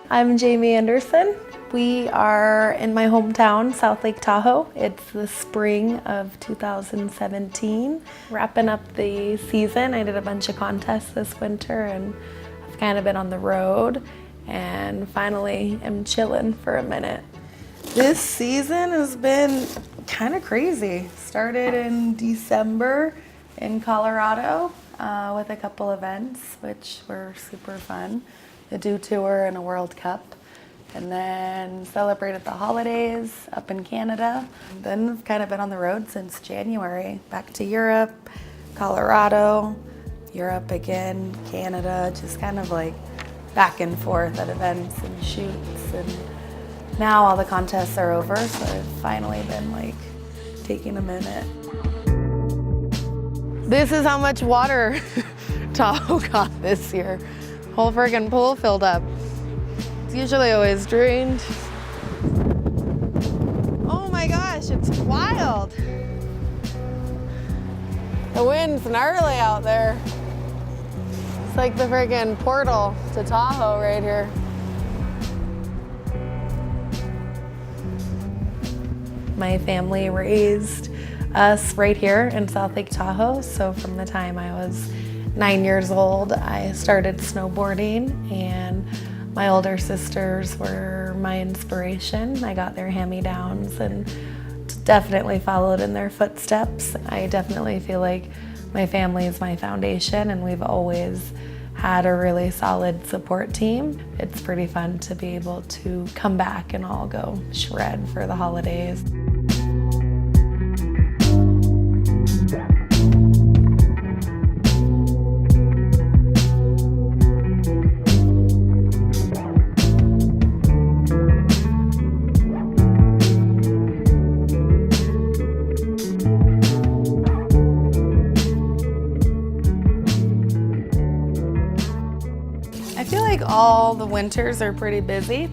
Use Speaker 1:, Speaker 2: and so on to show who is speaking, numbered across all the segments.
Speaker 1: I'm Jamie Anderson. We are in my hometown, South Lake Tahoe. It's the spring of 2017. Wrapping up the season, I did a bunch of contests this winter and I've kind of been on the road and finally am chilling for a minute. This season has been kind of crazy. Started in December in Colorado with a couple events, which were super fun. The Dew Tour and a World Cup, and then celebrated the holidays up in Canada. Then I've kind of been on the road since January, back to Europe, Colorado, Europe again, Canada, just kind of like back and forth at events and shoots. And now all the contests are over, so I've finally been like taking a minute. This is how much water Tahoe got this year. Whole friggin' pool filled up. It's usually always drained. Oh my gosh, it's wild. The wind's gnarly out there. It's like the friggin' portal to Tahoe right here. My family raised us right here in South Lake Tahoe, so from the time I was 9 years old, I started snowboarding, and my older sisters were my inspiration. I got their hand-me-downs and definitely followed in their footsteps. I definitely feel like my family is my foundation, and we've always had a really solid support team. It's pretty fun to be able to come back and all go shred for the holidays. I feel like all the winters are pretty busy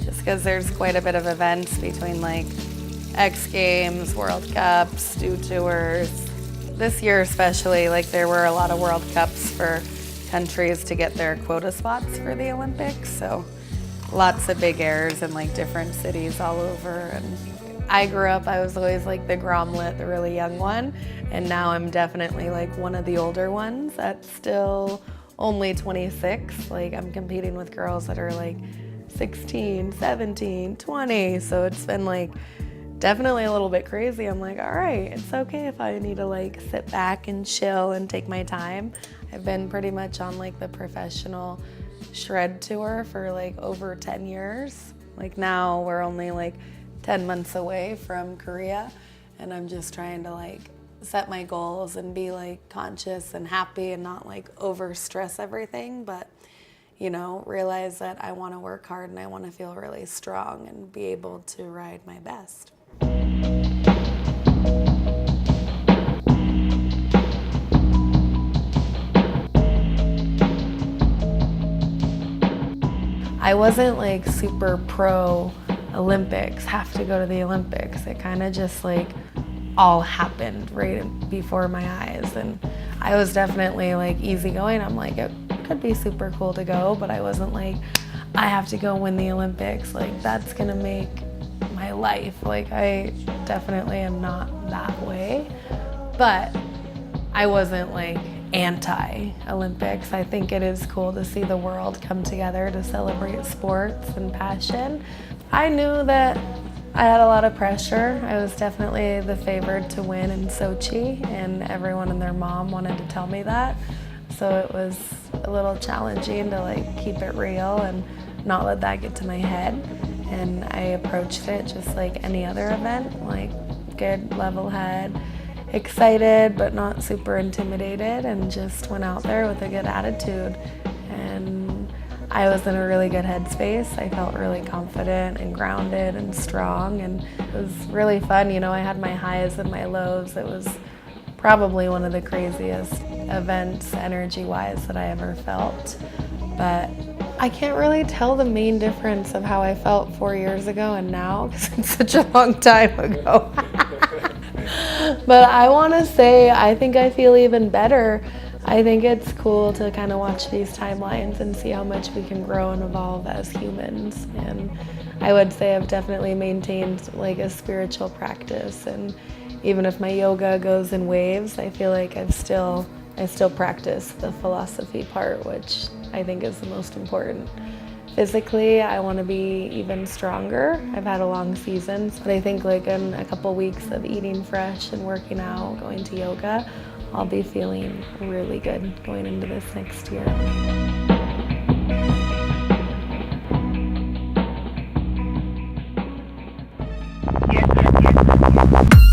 Speaker 1: just because there's quite a bit of events between like X Games, World Cups, Dew Tours. This year especially, like there were a lot of World Cups for countries to get their quota spots for the Olympics, so lots of big airs in like different cities all over. And I grew up, I was always like the grommet, the really young one, and now I'm definitely like one of the older ones that's still only 26. Like I'm competing with girls that are like 16, 17, 20. So it's been like definitely a little bit crazy. I'm like, all right, it's okay if I need to like sit back and chill and take my time. I've been pretty much on like the professional shred tour for like over 10 years. Like now we're only like 10 months away from Korea, and I'm just trying to like set my goals and be like conscious and happy and not like over stress everything, but you know, realize that I want to work hard and I want to feel really strong and be able to ride my best. I wasn't like super pro Olympics, have to go to the Olympics. It kind of just like all happened right before my eyes, and I was definitely like easygoing. I'm like, it could be super cool to go, but I wasn't like, I have to go win the Olympics. Like that's gonna make my life. Like I definitely am not that way, but I wasn't like anti-Olympics. I think it is cool to see the world come together to celebrate sports and passion. I knew that I had a lot of pressure. I was definitely the favored to win in Sochi, and everyone and their mom wanted to tell me that. So it was a little challenging to like keep it real and not let that get to my head. And I approached it just like any other event, like good level head, excited but not super intimidated, and just went out there with a good attitude. And I was in a really good headspace. I felt really confident and grounded and strong, and it was really fun. You know, I had my highs and my lows. It was probably one of the craziest events energy-wise that I ever felt. But I can't really tell the main difference of how I felt 4 years ago and now because it's such a long time ago. But I want to say I think I feel even better. I think it's cool to kind of watch these timelines and see how much we can grow and evolve as humans. And I would say I've definitely maintained like a spiritual practice, and even if my yoga goes in waves, I feel like I still practice the philosophy part, which I think is the most important. Physically, I want to be even stronger. I've had a long season, but I think like in a couple weeks of eating fresh and working out, going to yoga, I'll be feeling really good going into this next year.
Speaker 2: Yes.